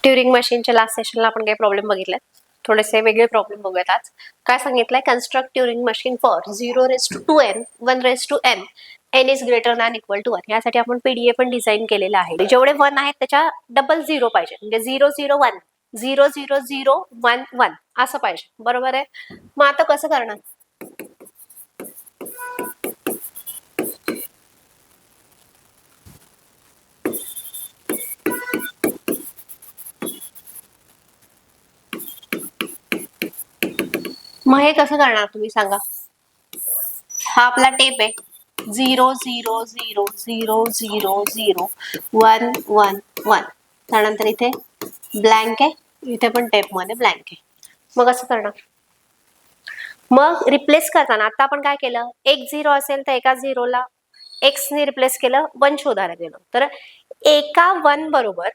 Turing मशीनच्या last सेशनला आपण काही प्रॉब्लेम बघितले, थोडेसे वेगळे प्रॉब्लेम बघूयात आज. काय सांगितलंय? Construct Turing machine for 0 raised to 2n 1 raised to n n is greater than equal to 1. यासाठी आपण पीडीए पण डिझाईन केलेला आहे. जेवढे 1 आहेत त्याच्या डबल 0 पाहिजे, म्हणजे 0 0 1 0 0 0 1 1 असं पाहिजे. बरोबर आहे. मग आता कसं करणार? मग हे कसं करणार तुम्ही सांगा? हा आपला टेप आहे. 0 0 0 0 0 0 1 1 1. त्यानंतर इथे ब्लँक आहे, इथे पण टेप मध्ये ब्लँक आहे. मग असं करणार. मग रिप्लेस करताना आता आपण काय केलं? एक 0 असेल तर एका 0ला x ने रिप्लेस केलं, 1 शोधायला गेलो. तर एका 1 बरोबर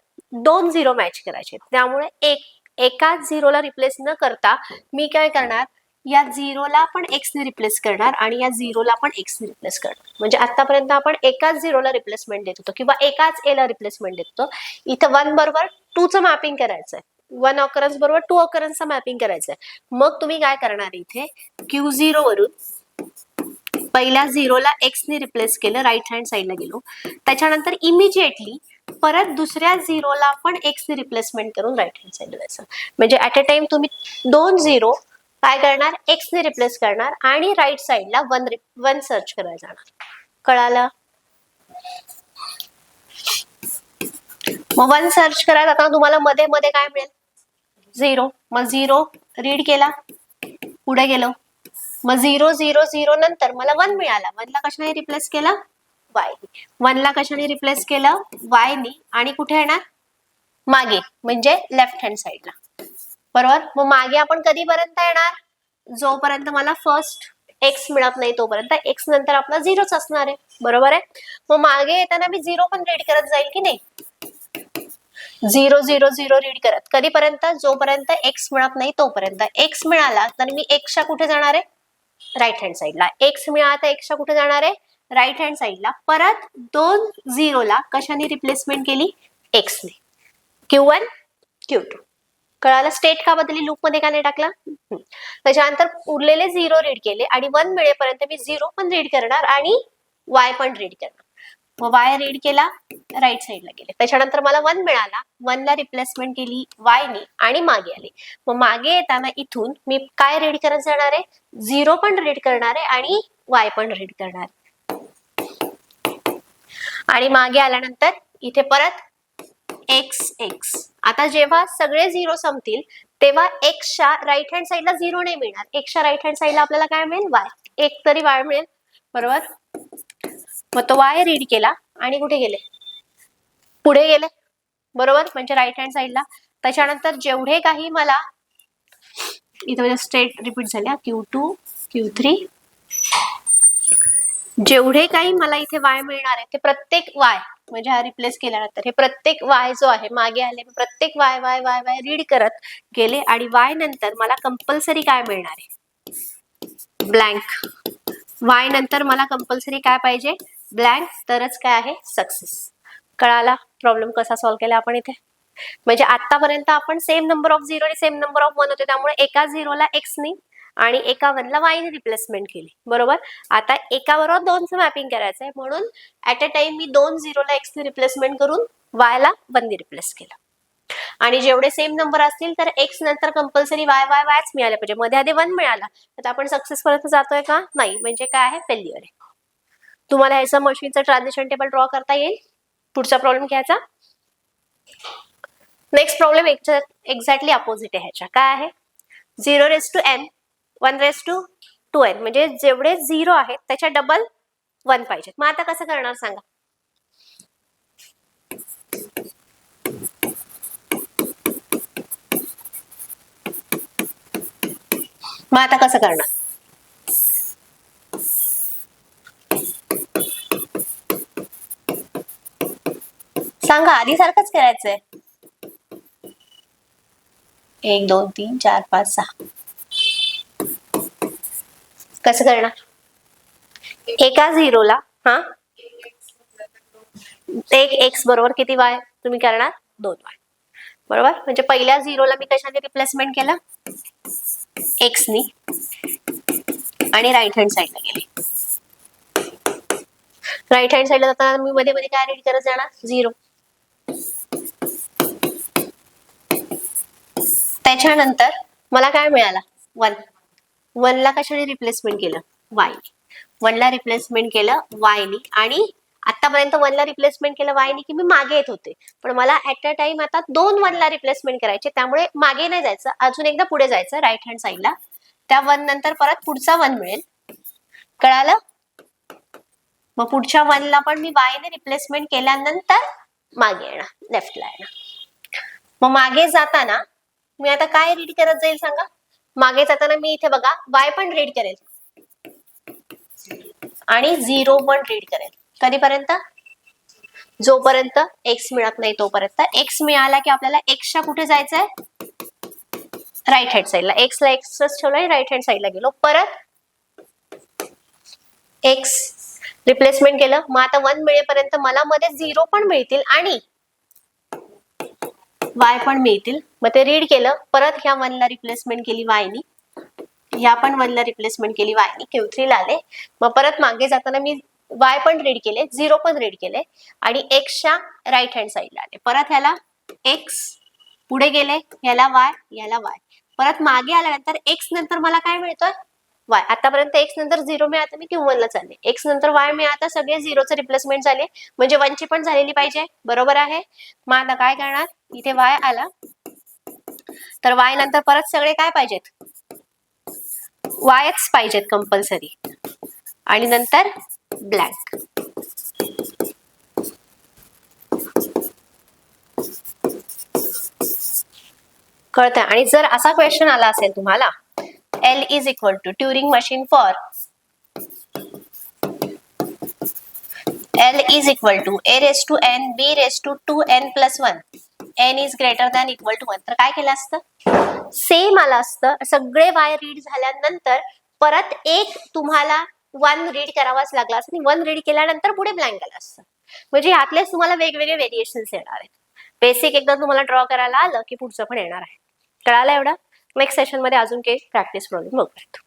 2 0 मॅच करायचे. त्यामुळे एका 0ला रिप्लेस न करता मी काय करणार? या 0ला पण x ने रिप्लेस करणार आणि या 0ला पण x ने रिप्लेस करणार. म्हणजे आतापर्यंत आपण एकाच 0ला रिप्लेसमेंट देत होतो किंवा एकाच a ला रिप्लेसमेंट देत होतो. इथं 1 बरोबर 2 चं मॅपिंग करायचंय, 1 ऑकरन्स बरोबर 2 ऑकरन्सचं मॅपिंग करायचंय. मग तुम्ही काय करणार? इथे Q0 वरून पहिल्या 0ला x ने रिप्लेस केलं, राईट हँड साइडला गेलो. त्याच्यानंतर इमिजिएटली परत दुसऱ्या 0ला पण x ने रिप्लेसमेंट करून राईट हँड साइडला जायचं. म्हणजे ऍट अ टाइम तुम्ही 2 0 काय करणार? x ने रिप्लेस करणार आणि राईट साइडला 1 सर्च करायला जाणार. कळालं? मग 1 सर्च करायला आता तुम्हाला मध्ये मध्ये काय मिळेल? 0. मग 0 रीड केला, पुढे गेलो. मग 0 0 0 नंतर मला 1 मिळाला. 1 ला कशाने रिप्लेस केलं? y. 1 ला कशाने रिप्लेस केलं? y ने. आणि कुठे येणार? मागे, म्हणजे लेफ्ट हँड साइडला. बरोबर. मग मागे आपण कधीपर्यंत येणार? जोपर्यंत मला फर्स्ट x मिळत नाही तोपर्यंत. x नंतर आपला 0च असणार आहे. बरोबर आहे. मग मागे येताना मी 0 पण रीड करत जाईल की नाही? 0 0 0 रीड करत. कधीपर्यंत? जोपर्यंत x मिळत नाही तोपर्यंत. x मिळाला तर मी x च्या कुठे जाणार आहे? राईट हँड साइडला. x मिळाला तर x च्या कुठे जाणार आहे? राईट हँड साइडला. परत 2 0ला कशाने रिप्लेसमेंट केली? x ने. Q1 Q2. कळालं? स्टेट का बदलली? लूप मध्ये का नाही टाकला? त्याच्यानंतर उरलेले 0 रीड केले आणि 1 मिळेपर्यंत मी 0 पण रीड करणार आणि y पण रीड करणार. मग y रीड केला, राईट साइडला गेले. त्याच्यानंतर मला 1 मिळाला, 1 ला रिप्लेसमेंट केली y ने आणि मागे आले. मग मागे येताना इथून मी काय रीड करत जाणार आहे? 0 पण रीड करणार आहे आणि y पण रीड करणार. आणि मागे आल्यानंतर इथे परत x x. आता जेव्हा सगळे 0 संपतील तेव्हा x च्या राईट हँड साइडला 0 नाही मिळणार. x च्या राईट हँड साइडला आपल्याला काय मिळेल? y. एक तरी y मिळेल. बरोबर. मग तो y रीड केला आणि कुठे गेले? पुढे गेले. बरोबर. म्हणजे राईट हँड साइडला. त्याच्यानंतर जेवढे काही मला इथे स्टेट रिपीट झाल्या, Q2 Q3, जेवढे काही मला इथे y मिळणार आहे ते प्रत्येक y, म्हणजे हा रिप्लेस केल्यानंतर हे प्रत्येक y जो आहे मागे आले, प्रत्येक y y y y read करत गेले आणि y नंतर मला कंपल्सरी काय मिळणार आहे? ब्लँक. y नंतर मला कंपल्सरी काय पाहिजे? ब्लँक. तरच काय आहे? सक्सेस. कळाला प्रॉब्लेम कसा सॉल्व्ह केला आपण इथे? म्हणजे आतापर्यंत आपण सेम नंबर ऑफ 0 आणि सेम नंबर ऑफ 1 होते, त्यामुळे एका 0ला x ने आणि एका 1 ला y ने रिप्लेसमेंट केली. बरोबर. आता एका बरोबर 2 चं मॅपिंग करायचंय, म्हणून at a time me 2 0ला x ने रिप्लेसमेंट करून y ला 1 ने रिप्लेस केलं. आणि जेवढे सेम नंबर असतील तर x नंतर कंपल्सरी y y yच मिळाले पाहिजे. मध्ये आधी 1 मिळाला तर आपण सक्सेस पर्यंत जातोय का? नाही. म्हणजे काय आहे? फेल्युअर आहे. तुम्हाला ह्याचं मशीनचं ट्रान्झिशन टेबल ड्रॉ करता येईल. पुढचा प्रॉब्लेम घ्यायचा. नेक्स्ट प्रॉब्लेम एक्झॅक्टली अपोजिट आहे ह्याच्या. काय आहे? 0 raised to n 1 raised to 2n. म्हणजे जेवढे 0 आहेत त्याच्या डबल 1 पाहिजे. मग आता कसं करणार सांगा? मग आता कसं करणार? सांगा. आधी सारखंच करायचंय. 1 2 3 4 5 6. कसं करणार? एका 0ला हा एक x बरोबर किती y तुम्ही करणार? 2y. बरोबर, म्हणजे पहिल्या झिरोला मी कशाने रिप्लेसमेंट केलं, एक्सनी, आणि राईट हँड साईडला गेले. राईट हँड साईडला जाताना मी मध्ये मध्ये काय रीड करत जाणार, 0. त्याच्यानंतर मला काय मिळाला, 1. 1 ला कशाने रिप्लेसमेंट केलं, वाय. 1 ला रिप्लेसमेंट केलं वायनी, आणि आतापर्यंत 1 ला रिप्लेसमेंट केलं वायनी की मी मागे येत होते, पण मला ऍट अ टाइम आता 2 1 ला रिप्लेसमेंट करायचे, त्यामुळे मागे नाही जायचं, अजून एकदा पुढे जायचं राईट हँड साईडला. त्या 1 नंतर परत पुढचा 1 मिळेल, कळालं. मग पुढच्या 1 ला पण मी वाय ने रिप्लेसमेंट केल्यानंतर मागे येणार, लेफ्टला येणार. मग मागे जाताना मी आता काय रीड करत जाईल सांगा, मागे जाताना मी इथे बघा वाय पण रीड करेल आणि 0 पण रीड करेल. कधीपर्यंत, जोपर्यंत एक्स मिळत नाही तोपर्यंत. एक्स मिळाला की आपल्याला एक्सच्या कुठे जायचंय, राईट हँड साईडला. एक्सला एक्सच ठेवलंय, राईट हँड साईडला गेलो, परत एक्स रिप्लेसमेंट केलं. मग आता 1 मिळेपर्यंत मला मध्ये 0 पण मिळतील आणि वाय पण मिळतील. मग ते रीड केलं, परत ह्या 1 ला रिप्लेसमेंट केली वायनी, ह्या पण 1 ला रिप्लेसमेंट केली वायनी, Q3 ला आले. मग परत मागे जाताना मी वाय पण रीड केले, 0 पण रीड केले, आणि एक्सच्या राईट हँड साईडला आले. परत ह्याला एक्स, पुढे गेले, ह्याला वाय, ह्याला वाय. परत मागे आल्यानंतर एक्स नंतर मला काय मिळतोय, वाय. आतापर्यंत एक्स नंतर 0 मिळालं, मी Q1 ला चालले. एक्स नंतर वाय मिळालं, सगळे 0चे रिप्लेसमेंट झाले, म्हणजे 1 ची पण झालेली पाहिजे, बरोबर आहे. मग आता काय करणार, इथे वाय आला, तर वाय नंतर परत सगळे काय पाहिजेत, वायच पाहिजेत कंपल्सरी, आणि नंतर ब्लँक. कळतंय. आणि जर असा क्वेश्चन आला असेल तुम्हाला, L is equal to Turing machine for L is equal to a raised to n b raised to 2n plus 1 n is greater than equal to 1, तर काय केलं असतं, सेम आलं असतं. सगळे वाय रीड झाल्यानंतर परत एक तुम्हाला 1 रीड करावाच लागला असतं, आणि 1 रीड केल्यानंतर पुढे ब्लँक आलं असतं. म्हणजे यातलेच तुम्हाला वेगवेगळे व्हेरिएशन्स येणार आहेत. बेसिक एकदा तुम्हाला ड्रॉ करायला आलं की पुढचं पण येणार आहे. कळालं एवढं. नेक्स्ट सेशन मध्ये अजून काही प्रॅक्टिस प्रॉब्लेम बघूयात.